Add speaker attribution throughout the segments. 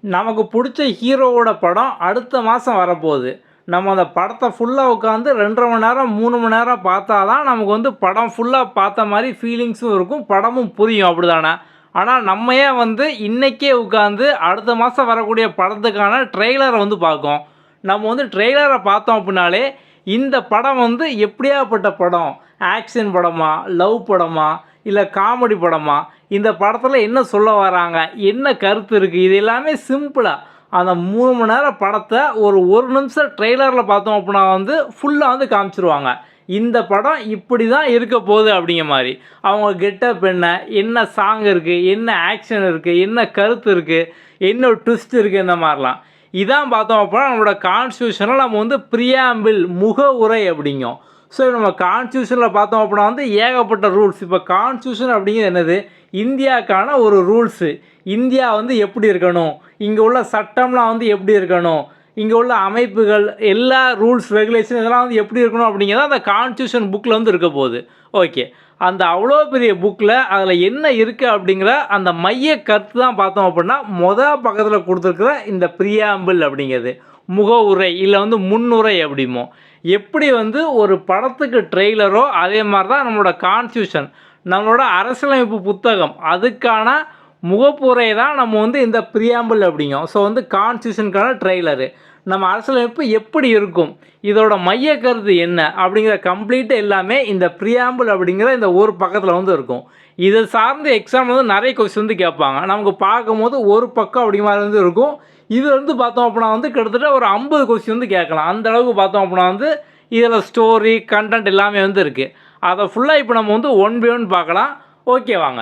Speaker 1: நமக்கு பிடிச்ச ஹீரோவோட படம் அடுத்த மாதம் வரப்போகுது. நம்ம அந்த படத்தை ஃபுல்லாக உட்காந்து 2:30 மணி நேரம் 3 மணி நேரம் பார்த்தா தான் நமக்கு வந்து படம் ஃபுல்லாக பார்த்த மாதிரி ஃபீலிங்ஸும் இருக்கும், படமும் புரியும் அப்படி தானே. ஆனால் நம்ம ஏன் வந்து இன்றைக்கே உட்காந்து அடுத்த மாதம் வரக்கூடிய படத்துக்கான ட்ரெய்லரை வந்து பார்க்கோம். நம்ம வந்து ட்ரெய்லரை பார்த்தோம் அப்படின்னாலே இந்த படம் வந்து எப்படியாப்பட்ட படம், ஆக்ஷன் படமா, லவ் படமா, இல்லை காமெடி படமா, இந்த படத்தில் என்ன சொல்ல வராங்க, என்ன கருத்து இருக்குது, இது எல்லாமே சிம்பிளாக அந்த 3 மணி நேரம் படத்தை ஒரு நிமிஷம் ட்ரெய்லரில் பார்த்தோம் அப்படின்னா வந்து ஃபுல்லாக வந்து காமிச்சிருவாங்க. இந்த படம் இப்படி தான் இருக்க போகுது அப்படிங்கிற மாதிரி. அவங்க கெட்டப் என்ன சாங் இருக்குது, என்ன ஆக்ஷன் இருக்குது, என்ன கருத்து இருக்குது, என்ன ட்விஸ்ட் இருக்குது, இந்த மாதிரிலாம் இதான் பார்த்தோம் அப்படின்னா நம்மளோட கான்ஸ்டியூஷனில் நம்ம வந்து ப்ரியாம்பிள் முக உரை அப்படிங்கும். ஸோ நம்ம கான்ஸ்டியூஷனில் பார்த்தோம் அப்படின்னா வந்து ஏகப்பட்ட ரூல்ஸ். இப்போ கான்ஸ்டியூஷன் அப்படிங்கிறது என்னது, இந்தியாவுக்கான ஒரு ரூல்ஸு. இந்தியா வந்து எப்படி இருக்கணும், இங்கே உள்ள சட்டம்லாம் வந்து எப்படி இருக்கணும், இங்கே உள்ள அமைப்புகள் எல்லா ரூல்ஸ் ரெகுலேஷன் இதெல்லாம் வந்து எப்படி இருக்கணும் அப்படிங்கிறத அந்த கான்ஸ்டியூஷன் புக்கில் வந்து இருக்க போகுது. ஓகே, அந்த அவ்வளோ பெரிய புக்கில் அதில் என்ன இருக்குது அப்படிங்கிற அந்த மைய கருத்து தான் பார்த்தோம் அப்படின்னா பக்கத்தில் கொடுத்துருக்குற இந்த ப்ரியாம்பிள் அப்படிங்கிறது முக உரை இல்லை வந்து முன்னுரை அப்படிமோ. எப்படி வந்து ஒரு படத்துக்கு ட்ரெய்லரோ அதே மாதிரி தான் நம்மளோட கான்ஸ்டியூஷன், நம்மளோட அரசியலமைப்பு புத்தகம், அதுக்கான முகப்புரை தான் நம்ம வந்து இந்த ப்ரியாம்பிள் அப்படிங்கும். ஸோ வந்து கான்ஸ்டியூஷனுக்கான ட்ரெய்லரு, நம்ம அரசியலமைப்பு எப்படி இருக்கும், இதோட மைய கருத்து என்ன அப்படிங்கிற கம்ப்ளீட்டாக எல்லாமே இந்த ப்ரியாம்பிள் அப்படிங்கிற இந்த ஒரு பக்கத்தில் வந்து இருக்கும். இதை சார்ந்த எக்ஸாம் வந்து நிறைய கொஸ்டின் வந்து கேட்பாங்க. நமக்கு பார்க்கும்போது ஒரு பக்கம் அப்படிங்கிற மாதிரி வந்து இருக்கும். இது வந்து பார்த்தோம் அப்படின்னா வந்து கிட்டத்தட்ட ஒரு 50 கொஸ்டின் வந்து கேட்கலாம். அந்த அளவுக்கு பார்த்தோம் அப்படின்னா வந்து இதில் ஸ்டோரி கண்டென்ட் எல்லாமே வந்து இருக்குது. அதை ஃபுல்லாக இப்போ நம்ம வந்து 1 by 1 பார்க்கலாம். ஓகே வாங்க.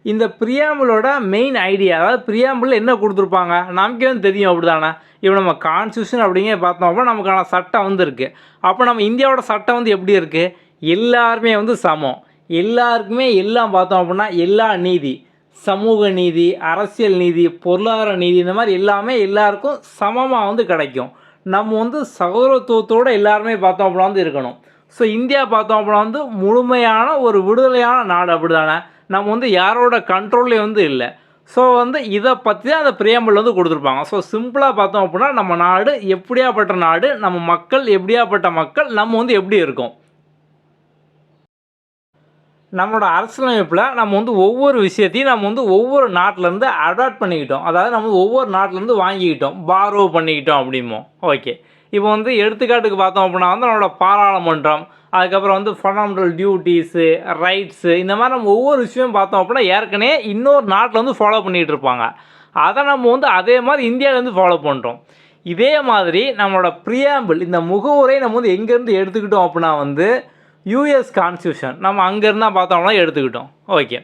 Speaker 1: இந்த ப்ரியாம்பிளோட மெயின் ஐடியா, அதாவது ப்ரியாம்பிள் என்ன கொடுத்துருப்பாங்க நமக்கே வந்து தெரியும் அப்படி தானே. இப்போ நம்ம கான்ஸ்டியூஷன் அப்படிங்கிற பார்த்தோம் அப்படின்னா நமக்கான சட்டம் வந்து இருக்குது. அப்போ நம்ம இந்தியாவோட சட்டம் வந்து எப்படி இருக்குது, எல்லாருமே வந்து சமம், எல்லாருக்குமே எல்லாம் பார்த்தோம் அப்படின்னா எல்லா நீதி, சமூக நீதி, அரசியல் நீதி, பொருளாதார நீதி, இந்த மாதிரி எல்லாமே எல்லாருக்கும் சமமாக வந்து கிடைக்கும். நம்ம வந்து சகோதரத்துவத்தோடு எல்லாருமே பார்த்தோம் அப்படின்னா வந்து இருக்கணும். ஸோ இந்தியா பார்த்தோம் அப்படின்னா வந்து முழுமையான ஒரு விடுதலையான நாடு அப்படி தானே. நம்ம வந்து யாரோட கண்ட்ரோல்லையும் வந்து இல்லை. ஸோ வந்து இதை பற்றி தான் அந்த ப்ரியாம்பிள் வந்து கொடுத்துருப்பாங்க. ஸோ சிம்பிளாக பார்த்தோம் அப்படின்னா நம்ம நாடு எப்படியாப்பட்ட நாடு, நம்ம மக்கள் எப்படியாப்பட்ட மக்கள், நம்ம வந்து எப்படி இருக்கோம். நம்மளோட அரசியலமைப்பில் நம்ம வந்து ஒவ்வொரு விஷயத்தையும் நம்ம வந்து ஒவ்வொரு நாட்டிலேருந்து அடாப்ட் பண்ணிக்கிட்டோம். அதாவது நம்ம ஒவ்வொரு நாட்டிலேருந்து வாங்கிக்கிட்டோம், பாரோ பண்ணிக்கிட்டோம் அப்படிமோ. ஓகே, இப்போ வந்து எடுத்துக்காட்டுக்கு பார்த்தோம் அப்படின்னா வந்து நம்மளோட பாராளுமன்றம், அதுக்கப்புறம் வந்து ஃபண்டமெண்டல் டியூட்டிஸு, ரைட்ஸு, இந்த மாதிரி நம்ம ஒவ்வொரு விஷயம் பார்த்தோம் அப்படின்னா ஏற்கனவே இன்னொரு நாட்டில் வந்து ஃபாலோ பண்ணிகிட்டு இருப்பாங்க. அதை நம்ம வந்து அதே மாதிரி இந்தியாவிலேருந்து ஃபாலோ பண்ணுறோம். இதே மாதிரி நம்மளோட ப்ரியாம்பிள் இந்த முகவுரை நம்ம வந்து எங்கேருந்து எடுத்துக்கிட்டோம் அப்படின்னா வந்து யூஎஸ் கான்ஸ்டியூஷன் நம்ம அங்கேருந்து தான் பார்த்தோம்னா எடுத்துக்கிட்டோம். ஓகே,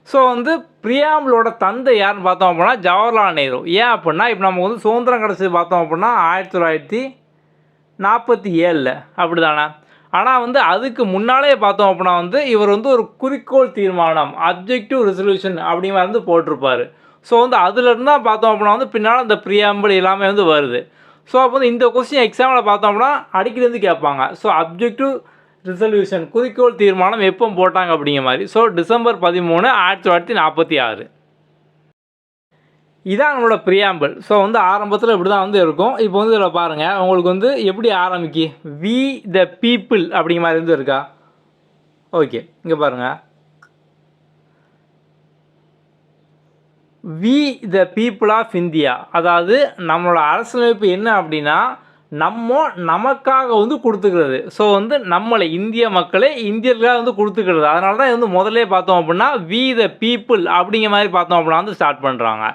Speaker 1: ஸோ வந்து ப்ரியாம்பிளோட தந்தை யாருன்னு பார்த்தோம் அப்படின்னா ஜவஹர்லால் நேரு. ஏன் அப்படின்னா இப்போ நம்ம வந்து சுதந்திரம் கிடச்சி பார்த்தோம் அப்படின்னா 1947 அப்படி தானே. ஆனால் வந்து அதுக்கு முன்னாலே பார்த்தோம் அப்படின்னா வந்து இவர் வந்து ஒரு குறிக்கோள் தீர்மானம், அப்ஜெக்டிவ் ரெசல்யூஷன் அப்படிங்கிற வந்து போட்டிருப்பார். ஸோ வந்து அதுலேருந்து தான் பார்த்தோம் அப்படின்னா வந்து பின்னால் இந்த ப்ரியாம்பிள் எல்லாமே வந்து வருது. ஸோ அப்போ வந்து இந்த கொஸ்டின் எக்ஸாமில் பார்த்தோம் அப்படின்னா அடிக்கடி வந்து கேட்பாங்க. ஸோ அப்ஜெக்டிவ் ரிசல்யூஷன் குறிக்கோள் தீர்மானம் எப்போ போட்டாங்க அப்படிங்கிற மாதிரி. So December 13, 1946. இதான் நம்மளோட ப்ரியாம்பிள். ஸோ வந்து ஆரம்பத்தில் இப்படி தான் வந்து இருக்கும். இப்போ வந்து இதில் பாருங்கள், உங்களுக்கு வந்து எப்படி ஆரம்பிக்கி வி த பீப்புள் அப்படிங்கிற மாதிரி வந்து இருக்கா. ஓகே, இங்கே பாருங்கள், we the people of India. அதாவது நம்மளோட அரசியலமைப்பு என்ன அப்படின்னா நமக்காக வந்து கொடுத்துக்கிறது. ஸோ வந்து நம்மளை இந்திய மக்களே இந்தியர்களாக வந்து கொடுத்துக்கிறது. அதனால தான் வந்து முதல்ல பார்த்தோம் அப்படின்னா வி த பீப்புள் அப்படிங்கிற மாதிரி பார்த்தோம் அப்படின்னா வந்து ஸ்டார்ட் பண்ணுறாங்க.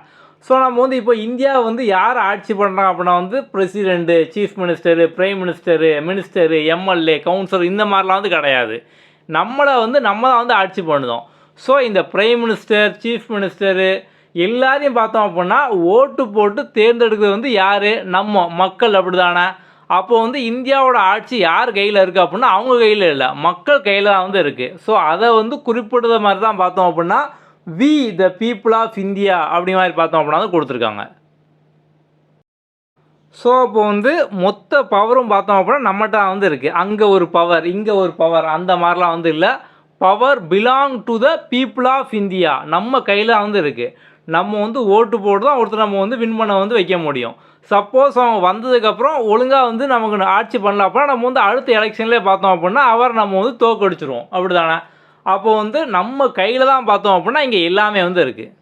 Speaker 1: ஸோ நம்ம வந்து இப்போ இந்தியாவை வந்து யார் ஆட்சி பண்ணுறாங்க அப்படின்னா வந்து president, chief minister, prime minister, minister, MLA, councillor, இந்த மாதிரிலாம் வந்து கிடையாது. நம்மளை வந்து நம்ம தான் வந்து ஆட்சி பண்ணுதோம். ஸோ இந்த பிரைம் மினிஸ்டர், சீஃப் மினிஸ்டரு எல்லாரையும் பார்த்தோம் அப்படின்னா ஓட்டு போட்டு தேர்ந்தெடுக்கிறது வந்து யார், நம்ம மக்கள் அப்படி தானே. அப்போ வந்து இந்தியாவோட ஆட்சி யார் கையில் இருக்குது அப்படின்னா அவங்க கையில் இல்லை, மக்கள் கையில் தான் வந்து இருக்குது. ஸோ அதை வந்து குறிப்பிடுற மாதிரி தான் பார்த்தோம் அப்படின்னா we the people of India அப்படி மாதிரி பார்த்தோம் அப்படின்னா தான் கொடுத்துருக்காங்க. ஸோ இப்போ வந்து மொத்த பவரும் பார்த்தோம் அப்படின்னா நம்மகிட்ட வந்து இருக்குது. அங்கே ஒரு பவர், இங்கே ஒரு பவர், அந்த மாதிரிலாம் வந்து இல்லை. Power belong to the people of India, நம்ம கையில் வந்து இருக்குது. நம்ம வந்து ஓட்டு போட்டு தான் ஒருத்தர் நம்ம வந்து வின் பண்ண வந்து வைக்க முடியும். சப்போஸ் அவங்க வந்ததுக்கப்புறம் ஒழுங்காக வந்து நமக்கு ஆட்சி பண்ணல அப்படின்னா நம்ம வந்து அடுத்த எலெக்ஷன்லேயே பார்த்தோம் அப்படின்னா அவரை நம்ம வந்து தோக்கடிச்சிருவோம். அப்படி தானே? அப்போ வந்து நம்ம கையில் தான் பார்த்தோம் அப்படின்னா இங்கே எல்லாமே வந்து இருக்குது.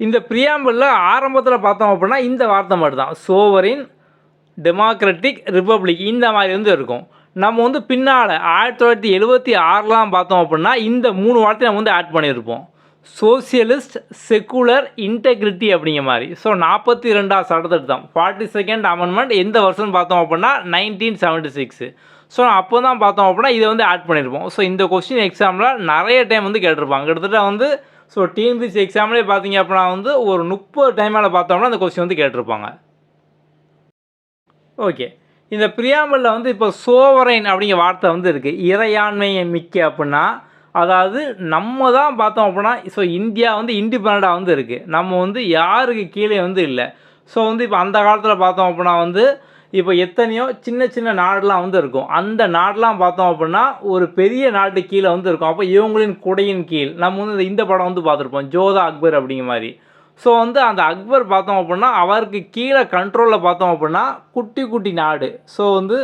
Speaker 1: இந்த பிரியாம்பிளில் ஆரம்பத்தில் பார்த்தோம் அப்படின்னா இந்த வார்த்தை மட்டும் தான், சோவரின், டெமோக்ராட்டிக், ரிப்பப்ளிக், இந்த மாதிரி வந்து இருக்கும். நம்ம வந்து பின்னால் 1976 பார்த்தோம் அப்படின்னா இந்த 3 வார்த்தையை நம்ம வந்து ஆட் பண்ணியிருப்போம். சோசியலிஸ்ட், செக்குலர், இன்டெகிரிட்டி அப்படிங்கிற மாதிரி. ஸோ 42ஆம் சட்டத்திட்டம், 42nd அமெண்ட்மெண்ட் எந்த வருஷம்னு பார்த்தோம் அப்படின்னா 1976. ஸோ அப்போ தான் பார்த்தோம் அப்படின்னா இதை வந்து ஆட் பண்ணியிருப்போம். ஸோ இந்த கொஸ்டின் எக்ஸாமில் நிறைய டைம் வந்து கேட்டிருப்பாங்க. கிட்டத்தட்ட வந்து ஸோ டிஎன்பிஎஸ்சி எக்ஸாம்லேயே பார்த்தீங்க அப்படின்னா வந்து ஒரு 30 டைம் மேலே பார்த்தோம்னா அந்த கொஸ்டின் வந்து கேட்டிருப்பாங்க. ஓகே, இந்த பிரியாம்பிளில் வந்து இப்போ சோவரைன் அப்படிங்கிற வார்த்தை வந்து இருக்குது. இறையாண்மையை மிக்க அப்படின்னா அதாவது நம்ம தான் பார்த்தோம் அப்படின்னா ஸோ இந்தியா வந்து இண்டிபெண்ட்டாக வந்து இருக்குது. நம்ம வந்து யாருக்கு கீழே வந்து இல்லை. ஸோ வந்து இப்போ அந்த காலத்தில் பார்த்தோம் அப்படின்னா வந்து இப்போ எத்தனையோ சின்ன சின்ன நாடுலாம் வந்து இருக்கும். அந்த நாடெலாம் பார்த்தோம் அப்படின்னா ஒரு பெரிய நாட்டு கீழே வந்து இருக்கும். அப்போ இவங்களின் குடையின் கீழ் நம்ம வந்து இந்த படம் வந்து பார்த்துருப்போம், ஜோதா அக்பர் அப்படிங்கிற மாதிரி. ஸோ வந்து அந்த அக்பர் பார்த்தோம் அப்படின்னா அவருக்கு கீழே கண்ட்ரோலில் பார்த்தோம் அப்படின்னா குட்டி குட்டி நாடு, ஸோ வந்து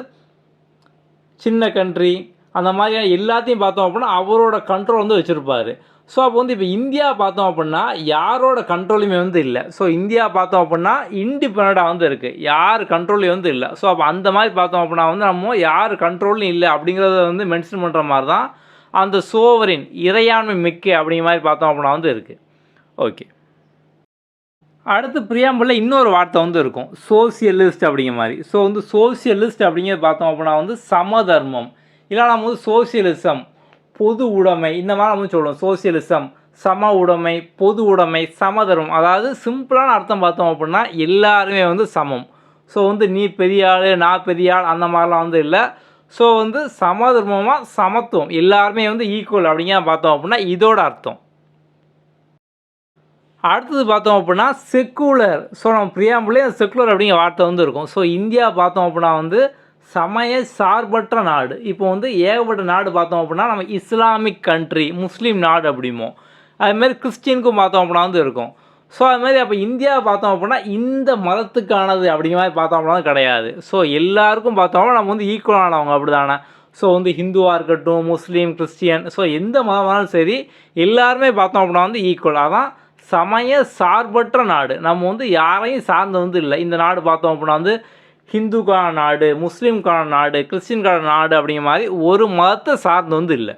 Speaker 1: சின்ன கண்ட்ரி, அந்த மாதிரியான எல்லாத்தையும் பார்த்தோம் அப்படின்னா அவரோட கண்ட்ரோல் வந்து வச்சுருப்பார். ஸோ அப்போ வந்து இப்போ இந்தியா பார்த்தோம் அப்படின்னா யாரோட கண்ட்ரோலுமே வந்து இல்லை. ஸோ இந்தியா பார்த்தோம் அப்படின்னா இண்டிபெண்ட்டாக வந்து இருக்குது, யார் கண்ட்ரோலையும் வந்து இல்லை. ஸோ அப்போ அந்த மாதிரி பார்த்தோம் அப்படின்னா வந்து நம்ம யார் கண்ட்ரோலும் இல்லை அப்படிங்கிறத வந்து மென்ஷன் பண்ணுற மாதிரி தான் அந்த சோவரின், இறையாண்மை மிக்க அப்படிங்கிற மாதிரி பார்த்தோம் அப்படின்னா வந்து இருக்குது. ஓகே, அடுத்து பிரியாம்பிளில் இன்னொரு வார்த்தை வந்து இருக்கும், சோசியலிஸ்ட் அப்படிங்கிற மாதிரி. ஸோ வந்து சோசியலிஸ்ட் அப்படிங்கிறது பார்த்தோம் அப்படின்னா வந்து சமதர்மம், இல்லை நம்ம வந்து சோசியலிசம், பொது உடைமை, இந்த மாதிரி நம்ம சொல்லுவோம். சோசியலிசம், சம உடைமை, பொது உடைமை, சமதர்மம். அதாவது சிம்பிளான அர்த்தம் பார்த்தோம் அப்படின்னா எல்லாருமே வந்து சமம். ஸோ வந்து நீ பெரிய ஆள், நான் பெரிய ஆள், அந்த மாதிரிலாம் வந்து இல்லை. ஸோ வந்து சமதர்மமாக சமத்துவம், எல்லாருமே வந்து ஈக்குவல் அப்படிங்கிற பார்த்தோம் அப்படின்னா இதோட அர்த்தம். அடுத்தது பார்த்தோம் அப்படின்னா செக்குலர். ஸோ நம்ம பிரியாம்பிளே செக்குலர் அப்படிங்கிற வார்த்தை வந்து இருக்கும். ஸோ இந்தியா பார்த்தோம் அப்படின்னா வந்து சமய சார்பற்ற நாடு. இப்போ வந்து ஏகப்பட்ட நாடு பார்த்தோம் அப்படின்னா நம்ம இஸ்லாமிக் கண்ட்ரி, முஸ்லீம் நாடு அப்படிமோ. அதுமாதிரி கிறிஸ்டினுக்கும் பார்த்தோம் அப்படின்னா வந்து இருக்கும். ஸோ அதுமாதிரி அப்போ இந்தியா பார்த்தோம் அப்படின்னா இந்த மதத்துக்கானது அப்படிங்கிற மாதிரி பார்த்தோம் அப்படின்னா கிடையாது. ஸோ எல்லாருக்கும் பார்த்தோம்னா நம்ம வந்து ஈக்குவலானவங்க அப்படி தானே. ஸோ வந்து ஹிந்துவாக இருக்கட்டும், முஸ்லீம், கிறிஸ்டியன், ஸோ எந்த மதமானாலும் சரி எல்லாருமே பார்த்தோம் அப்படின்னா வந்து ஈக்குவல். அதான் சமய சார்பற்ற நாடு. நம்ம வந்து யாரையும் சார்ந்து வந்து இல்லை. இந்த நாடு பார்த்தோம் அப்படின்னா வந்து ஹிந்துக்கான நாடு, முஸ்லீம்கான நாடு, கிறிஸ்டின்கான நாடு அப்படிங்கிற மாதிரி ஒரு மதத்தை சார்ந்து வந்து இல்லை.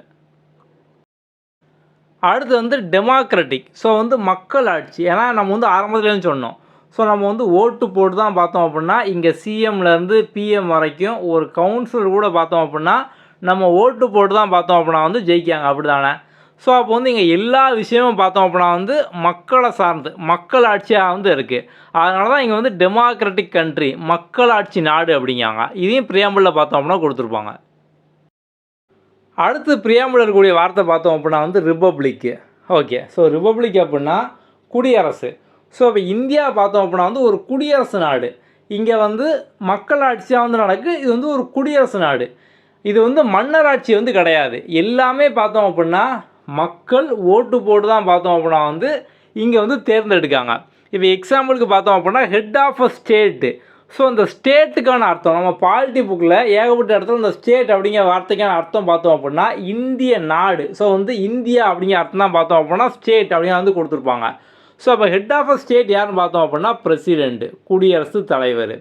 Speaker 1: அடுத்து வந்து டெமோக்ராட்டிக். ஸோ வந்து மக்கள் ஆட்சி. ஏன்னா நம்ம வந்து ஆரம்பத்துலேருந்து சொன்னோம். ஸோ நம்ம வந்து ஓட்டு போட்டு தான் பார்த்தோம் அப்படின்னா இங்கே சிஎம்லேருந்து பிஎம் வரைக்கும் ஒரு கவுன்சிலர் கூட பார்த்தோம் அப்படின்னா நம்ம ஓட்டு போட்டு தான் பார்த்தோம் அப்படின்னா வந்து ஜெயிக்காங்க, அப்படி தானே. ஸோ அப்போ வந்து இங்கே எல்லா விஷயமும் பார்த்தோம் அப்படின்னா வந்து மக்களை சார்ந்து மக்கள் ஆட்சியாக வந்து இருக்குது. அதனால தான் இங்கே வந்து டெமோக்ராட்டிக் கண்ட்ரி, மக்களாட்சி நாடு அப்படிங்காங்க. இதையும் பிரியாம்பிளில் பார்த்தோம் அப்படின்னா கொடுத்துருப்பாங்க. அடுத்து பிரியாம்பிளில் இருக்கக்கூடிய வார்த்தை பார்த்தோம் அப்படின்னா வந்து ரிப்பப்ளிக்கு. ஓகே, ஸோ ரிப்பப்ளிக் அப்படின்னா குடியரசு. ஸோ இப்போ இந்தியா பார்த்தோம் அப்படின்னா வந்து ஒரு குடியரசு நாடு. இங்கே வந்து மக்களாட்சியாக வந்து நடக்குது. இது வந்து ஒரு குடியரசு நாடு. இது வந்து மன்னராட்சி வந்து கிடையாது. எல்லாமே பார்த்தோம் அப்படின்னா மக்கள் ஓட்டு போட்டு தான் பார்த்தோம் அப்படின்னா வந்து இங்கே வந்து தேர்ந்தெடுக்காங்க. இப்போ எக்ஸாம்பிளுக்கு பார்த்தோம் அப்படின்னா head of a state. So இந்த ஸ்டேட்டுக்கான அர்த்தம் நம்ம பாலிட்டி புக்கில் ஏகப்பட்ட இடத்துல இந்த ஸ்டேட் அப்படிங்கிற வார்த்தைக்கான அர்த்தம் பார்த்தோம் அப்படின்னா இந்திய நாடு. ஸோ வந்து இந்தியா அப்படிங்கிற அர்த்தம் தான் பார்த்தோம் அப்படின்னா ஸ்டேட் அப்படிங்கிற வந்து கொடுத்துருப்பாங்க. ஸோ அப்போ ஹெட் ஆஃப் அ ஸ்டேட் யாருன்னு பார்த்தோம் அப்படின்னா பிரசிடெண்ட்டு, குடியரசு தலைவர்.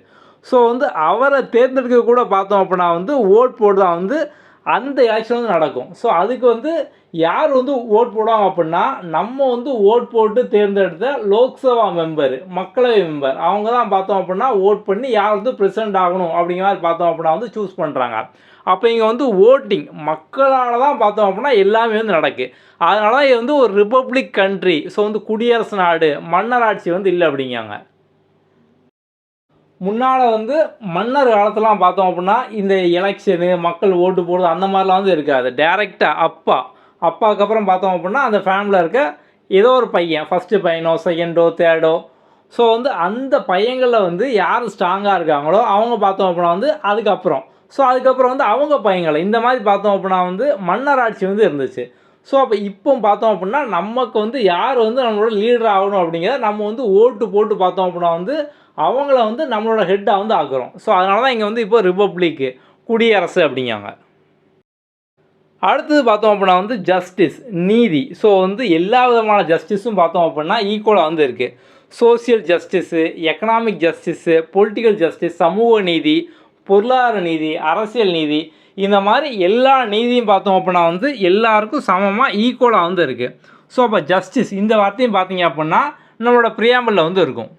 Speaker 1: ஸோ வந்து அவரை தேர்ந்தெடுக்க கூட பார்த்தோம் அப்படின்னா வந்து ஓட் போட்டு தான் வந்து அந்த எலெக்ஷன் வந்து நடக்கும். ஸோ அதுக்கு வந்து யார் வந்து ஓட் போடுவாங்க அப்படின்னா நம்ம வந்து ஓட் போட்டு தேர்ந்தெடுத்த லோக்சபா மெம்பர், மக்களவை மெம்பர், அவங்க தான் பார்த்தோம் அப்படின்னா ஓட் பண்ணி யார் வந்து பிரசிடெண்ட் ஆகணும் அப்படிங்கிற மாதிரி பார்த்தோம் அப்படின்னா வந்து சூஸ் பண்ணுறாங்க. அப்போ இங்கே வந்து ஓட்டிங் மக்களால் தான் பார்த்தோம் அப்படின்னா எல்லாமே வந்து நடக்கு. அதனால தான் இது வந்து ஒரு ரிப்பப்ளிக் கண்ட்ரி. ஸோ வந்து குடியரசு நாடு, மன்னராட்சி வந்து இல்லை அப்படிங்காங்க. முன்னால் வந்து மன்னர் காலத்துலாம் பார்த்தோம் அப்படின்னா இந்த எலெக்ஷனு, மக்கள் ஓட்டு போடுறது அந்த மாதிரிலாம் வந்து இருக்காது. டேரெக்டாக அப்பாவுக்கு அப்புறம் பார்த்தோம் அப்படின்னா அந்த ஃபேமிலியில் இருக்க ஏதோ ஒரு பையன், ஃபஸ்ட்டு பையனோ செகண்டோ தேர்டோ, ஸோ வந்து அந்த பையங்களில் வந்து யார் ஸ்ட்ராங்காக இருக்காங்களோ அவங்க பார்த்தோம் அப்படின்னா வந்து அதுக்கப்புறம் வந்து அவங்க பையங்களை இந்த மாதிரி பார்த்தோம் அப்படின்னா வந்து மன்னராட்சி வந்து இருந்துச்சு. ஸோ அப்போ இப்போ பார்த்தோம் அப்படின்னா நமக்கு வந்து யார் வந்து நம்மளோட லீடர் ஆகணும் அப்படிங்கிறத நம்ம வந்து ஓட்டு போட்டு பார்த்தோம் அப்படின்னா வந்து அவங்கள வந்து நம்மளோட ஹெட்டாக வந்து ஆக்குறோம். ஸோ அதனால தான் இங்கே வந்து இப்போ ரிப்பப்ளிக் குடியரசு அப்படிங்காங்க. அடுத்தது பார்த்தோம் அப்படின்னா வந்து ஜஸ்டிஸ் நீதி. ஸோ வந்து எல்லா விதமான ஜஸ்டிஸும் பார்த்தோம் அப்படின்னா ஈக்குவலாக வந்து இருக்குது. Social justice, economic justice, political justice, சமூக நீதி, பொருளாதார நீதி, அரசியல் நீதி, இந்த மாதிரி எல்லா நீதியும் பார்த்தோம் அப்படின்னா வந்து எல்லாருக்கும் சமமாக ஈக்குவலாக வந்து இருக்குது. ஸோ அப்போ ஜஸ்டிஸ் இந்த வார்த்தையும் பார்த்தீங்க அப்படின்னா நம்மளோட ப்ரியாம்பிளில் வந்து இருக்கும்.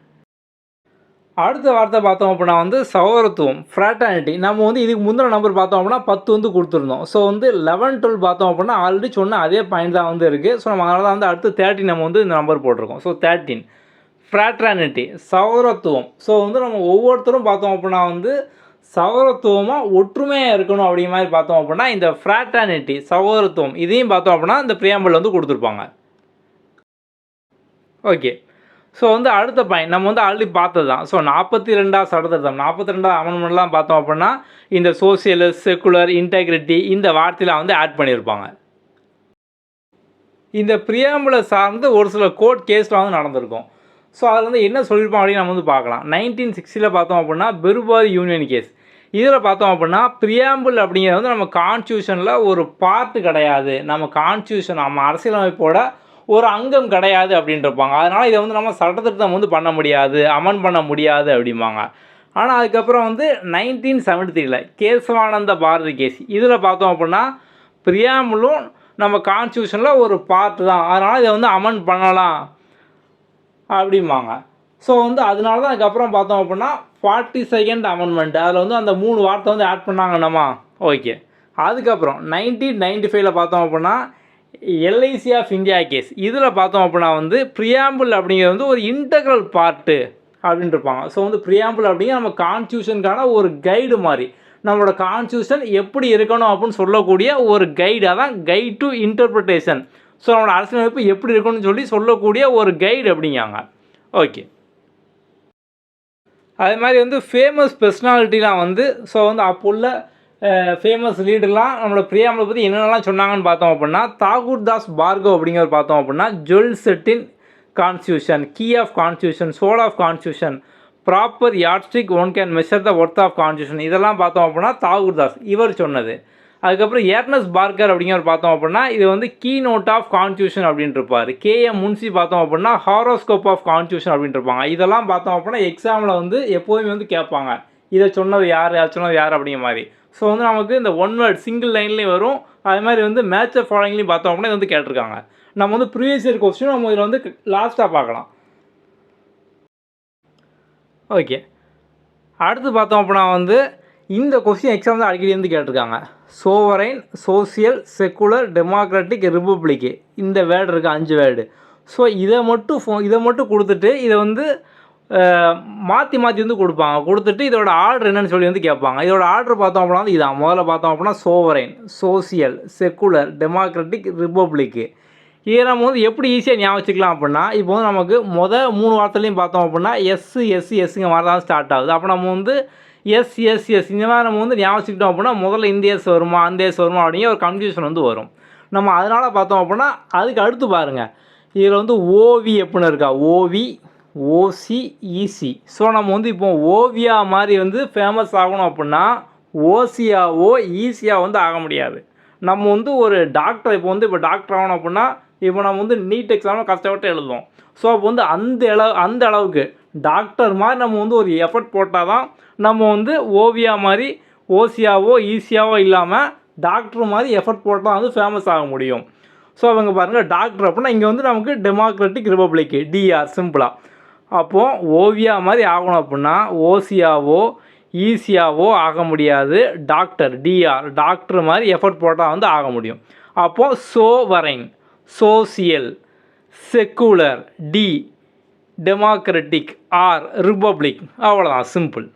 Speaker 1: அடுத்த வார்த்தை பார்த்தோம் அப்படின்னா வந்து சகோதரத்துவம், ஃப்ராட்டர்னிட்டி. நம்ம வந்து இதுக்கு முந்தின நம்பர் பார்த்தோம் அப்படின்னா 10 வந்து கொடுத்துருந்தோம். ஸோ வந்து 11, 12 பார்த்தோம் அப்படின்னா ஆல்ரெடி சொன்ன அதே பாயிண்ட் தான் வந்து இருக்குது. ஸோ நம்ம அதனால தான் வந்து அடுத்து 13 நம்ம வந்து இந்த நம்பர் போட்டிருக்கோம். ஸோ 13 ஃப்ராட்டர்னிட்டி, சகோதரத்துவம். ஸோ வந்து நம்ம ஒவ்வொருத்தரும் பார்த்தோம் அப்படின்னா வந்து சகோதரத்துவமாக ஒற்றுமையாக இருக்கணும் அப்படிங்கிற மாதிரி பார்த்தோம் அப்படின்னா இந்த ஃப்ராட்டர்னிட்டி சகோதரத்துவம் இதையும் பார்த்தோம் அப்படின்னா இந்த ப்ரியாம்பிள் வந்து கொடுத்துருப்பாங்க. ஓகே. ஸோ வந்து அடுத்த பாயிண்ட் நம்ம வந்து ஆல்ரெடி பார்த்தது தான். ஸோ 42வது சட்டத்திருத்தம் 42வது அமெண்ட்மெண்ட்லாம் பார்த்தோம் அப்படின்னா இந்த சோசியல், செக்குலர், இன்டெகிரிட்டி இந்த வார்த்தையெலாம் வந்து ஆட் பண்ணியிருப்பாங்க. இந்த ப்ரியாம்பிளை சார்ந்து ஒரு சில கோர்ட் கேஸ்லாம் வந்து நடந்திருக்கும். ஸோ அதில் வந்து என்ன சொல்லியிருப்போம் அப்படின்னு நம்ம வந்து பார்க்கலாம். 1960 பார்த்தோம் அப்படின்னா பெருபாரி யூனியன் கேஸ். இதில் பார்த்தோம் அப்படின்னா ப்ரியாம்பிள் அப்படிங்கிறது வந்து நம்ம கான்ஸ்டியூஷனில் ஒரு பார்ட்டு கிடையாது, நம்ம கான்ஸ்டியூஷன் நம்ம அரசியலமைப்போட ஒரு அங்கம் கிடையாது அப்படின்ட்டுருப்பாங்க. அதனால் இதை வந்து நம்ம சட்டத்திருத்தம் வந்து பண்ண முடியாது, அமெண்ட் பண்ண முடியாது அப்படிம்பாங்க. ஆனால் அதுக்கப்புறம் வந்து 1973 கேசவானந்த பாரதி கேஸ் இதில் பார்த்தோம் அப்படின்னா ப்ரியாம்பிளும் நம்ம கான்ஸ்டியூஷனில் ஒரு பார்ட்டு தான், அதனால் இதை வந்து அமெண்ட் பண்ணலாம் அப்படிம்பாங்க. ஸோ வந்து அதனால தான் அதுக்கப்புறம் பார்த்தோம் அப்படின்னா 42nd அமெண்ட்மெண்ட் அதில் வந்து அந்த 3 வார்த்தை வந்து ஆட் பண்ணாங்கண்ணாமா. ஓகே. அதுக்கப்புறம் 1995 பார்த்தோம் அப்படின்னா எல்ஐசி ஆஃப் இந்தியா கேஸ் இதில் பார்த்தோம் அப்படின்னா வந்து ப்ரியாம்பிள் அப்படிங்கிறது வந்து ஒரு இன்டெக்ரல் பார்ட்டு அப்படின்ட்டு இருப்பாங்க. ஸோ வந்து ப்ரியாம்பிள் அப்படிங்கிற நம்ம கான்ஸ்டியூஷனுக்கான ஒரு கைடு மாதிரி, நம்மளோட கான்ஸ்டியூஷன் எப்படி இருக்கணும் அப்படின்னு சொல்லக்கூடிய ஒரு கைடு, அதான் கைட் டு இன்டர்பிரிட்டேஷன். ஸோ நம்மளோட அரசியலமைப்பு எப்படி இருக்கணும்னு சொல்லக்கூடிய ஒரு கைடு அப்படிங்காங்க. ஓகே. அதே மாதிரி வந்து ஃபேமஸ் பர்சனாலிட்டிலாம் வந்து ஸோ வந்து அப்போ உள்ள ஃபேமஸ் லீடர்லாம் நம்மளோட ப்ரியாம்பிளை பற்றி என்னென்னலாம் சொன்னாங்கன்னு பார்த்தோம் அப்படின்னா தாகூர் தாஸ் பார்கவ் அப்படிங்கிறது பார்த்தோம் அப்படின்னா ஜுவல் செட்டின் constitution, key of constitution, soul of constitution, proper yardstick one can measure the worth of constitution இதெல்லாம் பார்த்தோம் அப்படின்னா தாகூர் தாஸ் இவர் சொன்னது. அதுக்கப்புறம் ஏர்னஸ் பார்க்கர் அப்படிங்கிற பார்த்தோம் அப்படின்னா இது வந்து கீ நோட் ஆஃப் கான்ஸ்டியூஷன் அப்படின்ட்டு இருப்பார். கேஎம் முன்சி பார்த்தோம் அப்படின்னா ஹாரோஸ்கோப் ஆஃப் கான்ஸ்டியூஷன் அப்படின்ட்டு இருப்பாங்க. இதெல்லாம் பார்த்தோம் அப்படின்னா எக்ஸாமில் வந்து எப்போதுமே வந்து கேட்பாங்க, இதை சொன்னது யார், அதை சொன்னது யார் அப்படிங்கிற மாதிரி. ஸோ வந்து நமக்கு இந்த ஒன் வேர்ட் சிங்கிள் லைன்லேயும் வரும். அது மாதிரி வந்து மேட்ச் ஆஃப் ஃபாலோயிங்லேயும் பார்த்தோம் அப்படின்னா இது வந்து கேட்டிருக்காங்க. நம்ம வந்து ப்ரீவியஸ் இயர் கொஸ்டின் நம்ம இதில் வந்து லாஸ்ட்டாக பார்க்கலாம். ஓகே. அடுத்து பார்த்தோம் அப்படின்னா வந்து இந்த கொஸ்டின் எக்ஸாம் தான் அடிக்கடி வந்து கேட்டிருக்காங்க. சோவரைன், சோசியல், செக்குலர், டெமோக்ராட்டிக், ரிப்பப்ளிக்கு இந்த வேர்டு இருக்குது 5 வேர்டு. ஸோ இதை மட்டும் கொடுத்துட்டு இதை வந்து மாற்றி வந்து கொடுத்துட்டு இதோட ஆர்டர் என்னன்னு சொல்லி வந்து கேட்பாங்க. இதோட ஆர்டர் பார்த்தோம் அப்படின்னா வந்து இதான். முதல்ல பார்த்தோம் அப்படின்னா சோவரைன், சோசியல், செக்குலர், டெமோக்ராட்டிக், ரிப்பப்ளிக்கு. இதை நம்ம வந்து எப்படி ஈஸியாக ஞாபகம் வச்சுக்கலாம் அப்படின்னா இப்போ வந்து நமக்கு 3 வார்த்தையிலையும் பார்த்தோம் அப்படின்னா எஸ்ஸுங்க மாதிரி தான் ஸ்டார்ட் ஆகுது. அப்போ நம்ம வந்து எஸ் இந்த மாதிரி நம்ம வந்து ஞாபகம் வச்சுக்கிட்டோம் அப்படின்னா முதல்ல இந்த எஸ் வருமா அந்த எஸ் வருமா அப்படிங்கிற ஒரு கன்ஃபியூஷன் வந்து வரும். நம்ம அதனால் பார்த்தோம் அப்படின்னா அதுக்கு அடுத்து பாருங்கள், இதில் வந்து ஓவி எப்படின்னு இருக்கா, ஓவி, ஓசி, ஈசி. ஸோ நம்ம வந்து இப்போ ஓவியா மாதிரி வந்து ஃபேமஸ் ஆகணும் அப்படின்னா ஓசியாவோ ஈஸியாக வந்து ஆக முடியாது. நம்ம வந்து ஒரு டாக்டர் இப்போ டாக்டர் ஆகணும் அப்படின்னா இப்போ நம்ம வந்து நீட் எக்ஸாமில் கஷ்டப்பட்டு எழுதுவோம். ஸோ அப்போ வந்து அந்த அளவுக்கு டாக்டர் மாதிரி நம்ம வந்து ஒரு எஃபர்ட் போட்டால் தான் நம்ம வந்து ஓவியா மாதிரி ஓசியாவோ ஈஸியாவோ இல்லாமல் டாக்டர் மாதிரி எஃபர்ட் போட்டால் வந்து ஃபேமஸ் ஆக முடியும். ஸோ அவங்க பாருங்கள் டாக்டர் அப்படின்னா இங்கே வந்து நமக்கு டெமோக்ராட்டிக் ரிப்பப்ளிக்கு டிஆர் சிம்பிளாக. அப்போது ஓவியா மாதிரி ஆகணும் அப்படின்னா ஓசியாவோ ஈஸியாவோ ஆக முடியாது. டாக்டர் டிஆர் டாக்டர் மாதிரி எஃபர்ட் போட்டால் வந்து ஆக முடியும். அப்போது sovereign, social, secular, D, democratic, R, republic. அவ்வளோதான், சிம்பிள்.